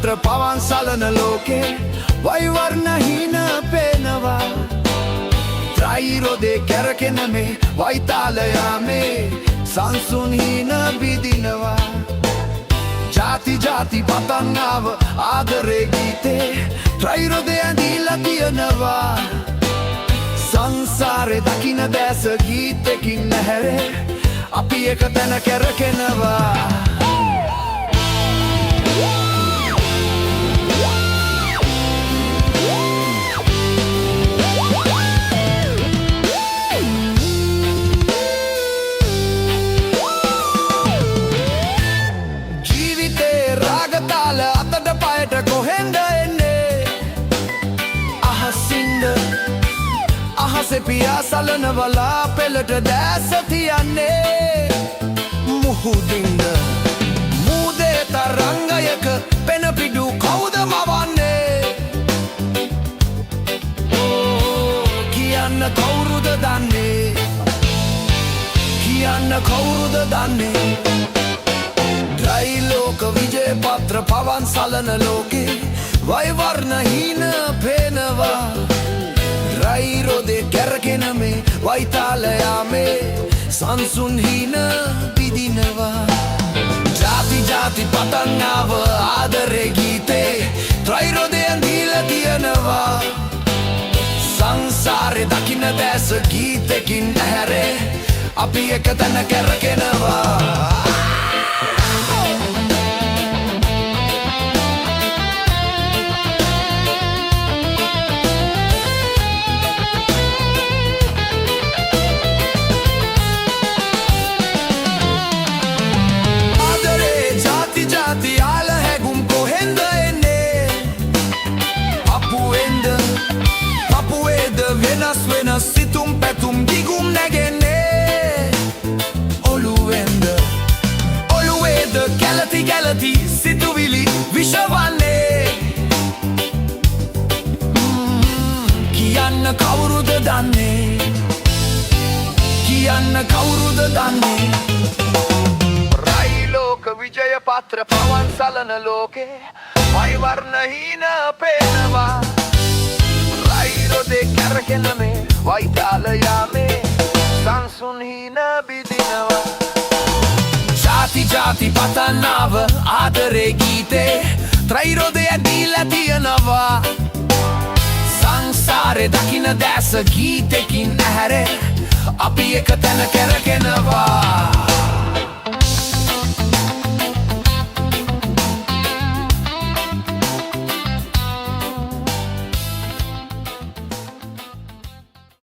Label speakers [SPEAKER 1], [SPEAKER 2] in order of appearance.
[SPEAKER 1] පාත්‍ර පවන් සලන ලෝකේ වෛවර්ණහීන පේනවා ත්‍රෛරෝදේ කැරකෙන මේ වෛතාලයාමේ සංසුන්හීන බිදිනවා ජාති ජාති පතන්නාව ආදරේ ගීතේ ත්‍රෛරෝදේ ඇඳීලා තියනවා සංසාරේ දකින දැස ගීතකින් නැහැරේ අපි එක තැන කැරකෙනවා අහසේ පියා සලනවලා පෙළට දැස තියන්නේ මුහුදින්ද මූදේ තරංගයක පෙන පිඩු කවුද මවන්නේ කියන්න කවුරුද දන්නේ කියන්න කවුරුද දන්නේ ත්‍රිලෝක විජය පත්‍ර පවන් සලන ලෝකේ වෛවර්ණහීන පේනවා ත්‍රෛරෝදේ කැරකෙන මේ වෛතාලයාමේ සංසුන්හීන බිදිනවා ජාති ජාති පතන්නාව ආදරේ ගීතේ ත්‍රෛරෝදේ ඇඳීලා තියනවා සංසාරේ දකින දැස ගීතකින් නැහැරේ අපි එක තැන කැරකෙනවා වෙනස් සිතුම් පැතුම් දිගුම් නැගෙන්නේ ඔළුවේද කැලති කැලති සිතුවිලි විෂවන්නේ කියන්න කවුරුද දන්නේ කියන්න කවුරුද දන්නේ ත්‍රිලෝක විජය පත්‍ර පවන් සලන ලෝකේ වෛවර්ණහීන පේනවා ත්‍රෛරෝදේ කැරකෙන මේ වෛතාලයාමේ සංසුන්හීන බිදිනවා ජාති ජාති පතන්නාව ආදරේ ගීතේ ත්‍රෛරෝදේ ඇඳීලා තියනවා සංසාරේ දකින දැස ගීතකින් නැහැරේ අපි එක තැන කැරකෙනවා